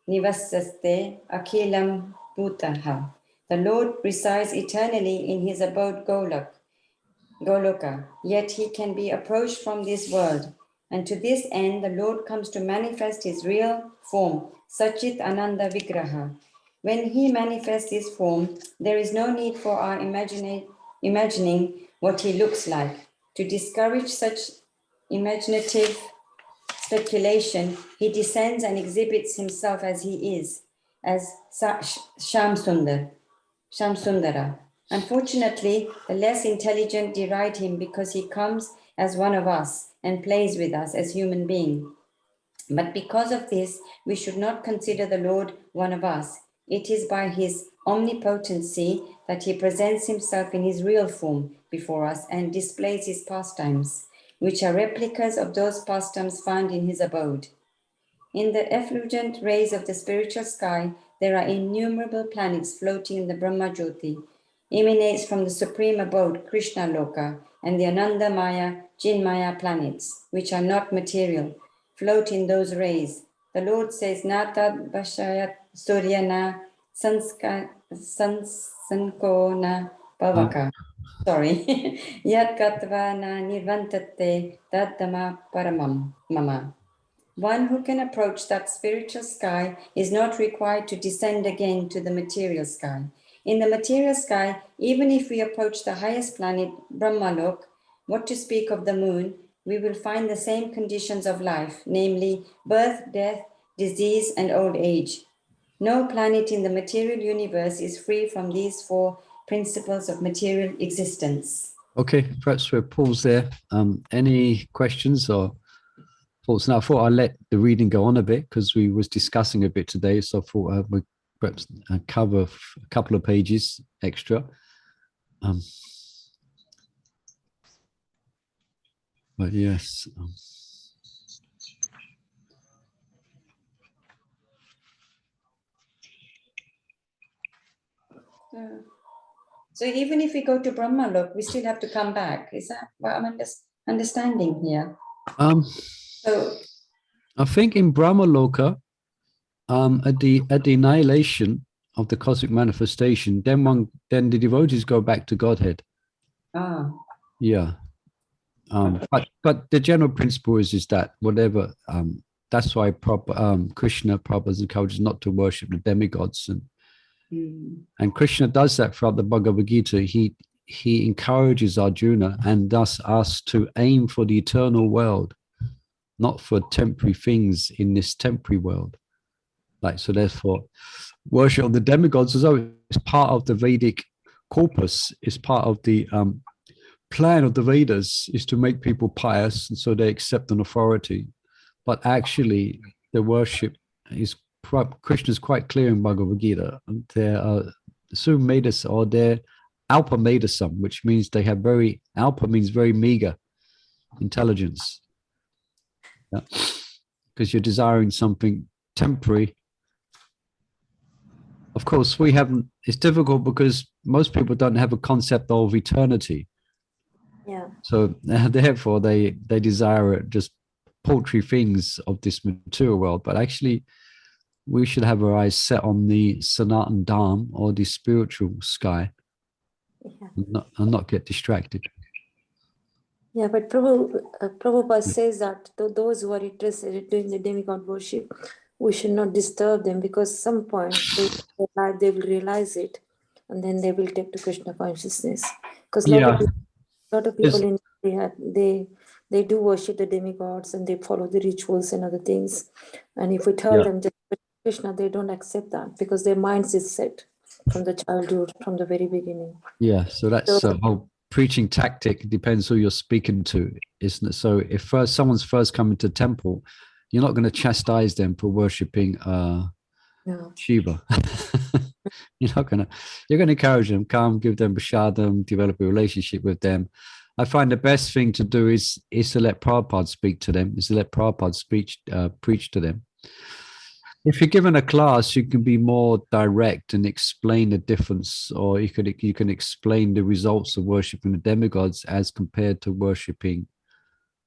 nivasaste akhilam bhutaha. The Lord resides eternally in his abode Goloka, yet he can be approached from this world. And to this end, the Lord comes to manifest his real form, Sachit Ananda Vigraha. When he manifests his form, there is no need for our imagining what he looks like. To discourage such imaginative speculation, he descends and exhibits himself as he is, as Shamsundara. Unfortunately, the less intelligent deride him because he comes as one of us and plays with us as human being. But because of this, we should not consider the Lord one of us. It is by his omnipotency that he presents himself in his real form before us and displays his pastimes, which are replicas of those pastimes found in his abode. In the effulgent rays of the spiritual sky, there are innumerable planets floating in the Brahmajyoti, emanates from the supreme abode, Krishna Loka, and the Ananda Maya, Jinmaya planets, which are not material, float in those rays. The Lord says, Natad Bashayat Suryana Sanko na Pavaka. Sorry. Yat Katva na Nirvantate Tattama Paramam Mama. One who can approach that spiritual sky is not required to descend again to the material sky. In the material sky, even if we approach the highest planet, Brahmalok, what to speak of the moon, we will find the same conditions of life, namely birth, death, disease, and old age. No planet in the material universe is free from these four principles of material existence. Okay, perhaps we'll pause there. Any questions or thoughts? Now, I thought I'd let the reading go on a bit because we was discussing a bit today, so I thought we'd perhaps cover a couple of pages extra. But yes. So even if we go to Brahma Lok, we still have to come back. Is that what I'm understanding here? So I think in Brahmaloka, at the annihilation of the cosmic manifestation, then the devotees go back to Godhead. Yeah. But the general principle is that whatever that's why Krishna Prabhupada encourages not to worship the demigods, and Krishna does that throughout the Bhagavad Gita. He encourages Arjuna and thus us to aim for the eternal world, not for temporary things in this temporary world. Like, so therefore, worship of the demigods is part of the Vedic corpus, is part of the plan of the Vedas, is to make people pious, and so they accept an authority. But actually, the worship is, Krishna is quite clear in Bhagavad Gita. There are Sumedasa, or they're Alpa Medasam, which means they have Alpa means very meager intelligence. Yeah. Because you're desiring something temporary. Of course, it's difficult because most people don't have a concept of eternity. Yeah. So therefore they desire just paltry things of this material world. But actually, we should have our eyes set on the Sanatan Dham, or the spiritual sky, and not get distracted. Yeah, but Prabhupada says that those who are interested in doing the demigod worship, we should not disturb them, because some point they will realize it, and then they will take to Krishna consciousness. Because a lot of people in India, they do worship the demigods and they follow the rituals and other things. And if we tell them just Krishna, they don't accept that, because their minds is set from the childhood, from the very beginning. Yeah, so that's a whole preaching tactic. It depends who you're speaking to, isn't it? So if someone's first coming to temple, you're not going to chastise them for worshipping Shiva. You're going to encourage them, come, give them prashadam, develop a relationship with them. I find the best thing to do is to let Prabhupada speak to them, is to let Prabhupada preach to them. If you're given a class, you can be more direct and explain the difference, or you can explain the results of worshiping the demigods as compared to worshiping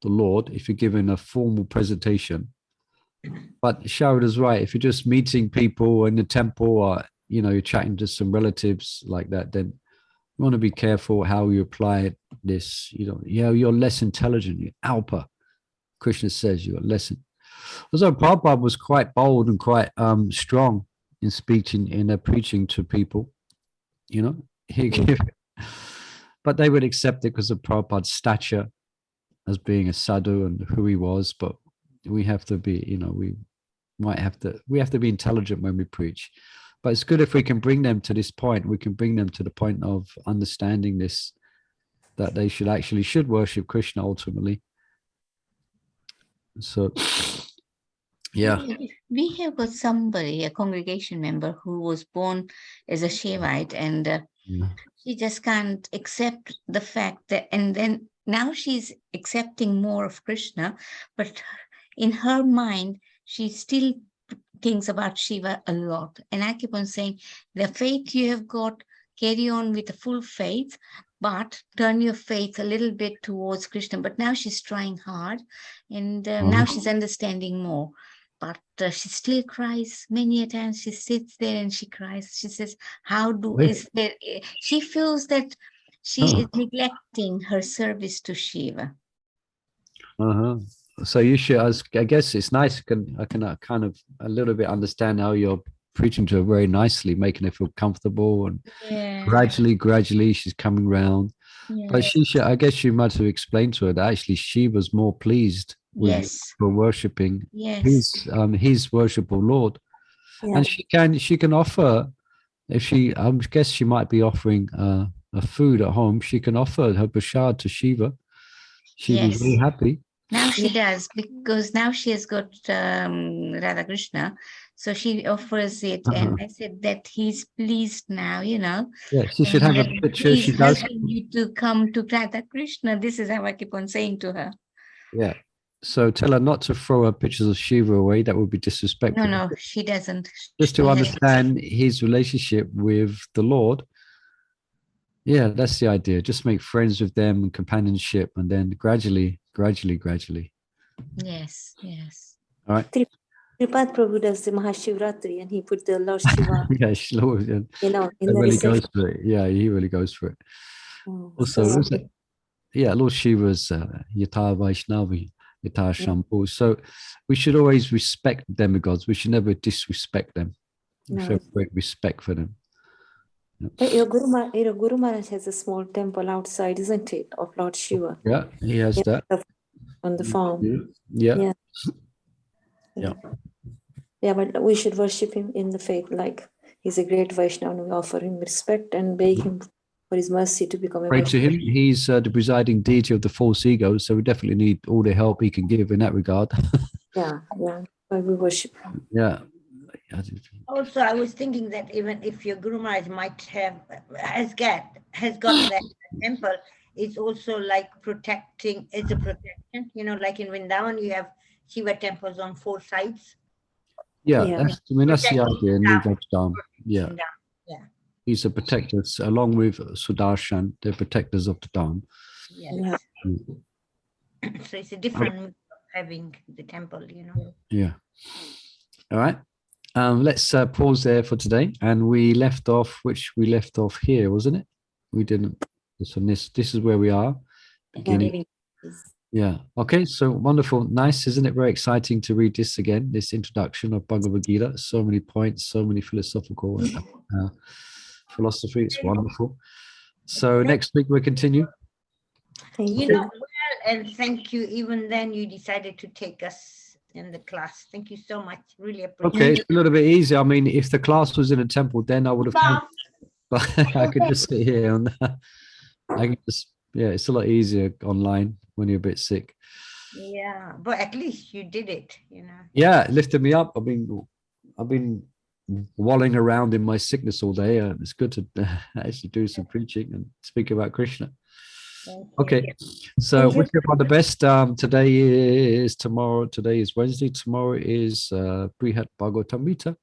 the Lord, if you're given a formal presentation. But Sharada's right. If you're just meeting people in the temple, or you're chatting to some relatives like that, then you want to be careful how you apply this. You're less intelligent. You're Alpa. Krishna says you're less. Although Prabhupada was quite bold and quite strong in speaking, in preaching to people, but they would accept it because of Prabhupada's stature as being a sadhu and who he was. But we have to be, we have to be intelligent when we preach. But it's good if we can bring them to this point. We can bring them to the point of understanding this, that they should worship Krishna ultimately. So, yeah. We have got somebody, a congregation member, who was born as a Shaivite, and she just can't accept the fact that, and then now she's accepting more of Krishna, but in her mind, she still thinks about Shiva a lot. And I keep on saying, the faith you have got, carry on with a full faith, but turn your faith a little bit towards Krishna. But now she's trying hard, and now she's understanding more. But she still cries many a times. She sits there and she cries. She says, she feels that she is neglecting her service to Shiva. So you should, I guess it's nice. I can kind of a little bit understand how you're preaching to her very nicely, making her feel comfortable, and gradually she's coming around. But she should, I guess you might have explained to her that actually Shiva's more pleased with for worshipping his worshipful Lord, and she can offer, if she, I guess she might be offering a food at home. She can offer her prasad to Shiva. She'd be very happy. Now she does, because now she has got Radha Krishna, so she offers it, and I said that he's pleased now, Yeah, she should have a picture. He's she does. You to come to Radha Krishna. This is how I keep on saying to her. Yeah. So tell her not to throw her pictures of Shiva away. That would be disrespectful. No, she doesn't. Just to understand his relationship with the Lord. Yeah, that's the idea. Just make friends with them and companionship, and then gradually. Yes, yes. All right. Sripad Prabhu does the Mahashivratri and he put the Lord Shiva, Yeah, Lord, yeah, in the really reception. goes for it. Yeah, he really goes for it. Also, So, what's it? Yeah, Lord Shiva's Yata Vaishnavi, Yata Shambhu. So we should always respect demigods. We should never disrespect them. We should no. have great respect for them. Your Guru Maharaj has a small temple outside, isn't it, of Lord Shiva? Yeah, he has that. On the farm. Yeah. Yeah, but we should worship him in the faith, like he's a great Vaishnava, and we offer him respect and beg him for his mercy to become a Pray to Vaishnava. him. He's the presiding deity of the false ego, so we definitely need all the help he can give in that regard. Yeah, but we worship him. Yeah. Also, I was thinking that even if your Guru Maharaj has got that temple, it's also like protecting, it's a protection, like in Vrindavan, you have Shiva temples on 4 sides. Yeah, Yeah. that's the idea in Nigam. Yeah. Yeah. He's a protector, along with Sudarshan, they're protectors of the Dham. Yes. So it's a different mode of having the temple, Yeah. All right. Let's pause there for today. And we left off here, wasn't it? We didn't. This is where we are. Beginning. Yeah. Okay. So wonderful. Nice. Isn't it very exciting to read this again, this introduction of Bhagavad Gita? So many points, so many philosophical philosophy. It's wonderful. So next week we'll continue. Thank you. Well, and thank you. Even then, you decided to take us in the class. Thank you so much. Really appreciate Okay, it. it's a little bit easier. I mean, if the class was in a temple, then I would have come. But I could just sit here and I can just, it's a lot easier online when you're a bit sick. Yeah, but at least you did it, Yeah, it lifted me up. I've been walling around in my sickness all day, and it's good to actually do some preaching and speak about Krishna. Okay, so wish everyone the best. Today is Wednesday. Tomorrow is Prihat Bhagavatamrita,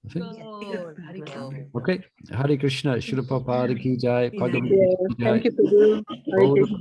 I think. Okay, Hare Krishna, Srila Prabhupada ki jai. Bhagavad Gita ki jai. Thank you, Prabhu. Hare Krishna.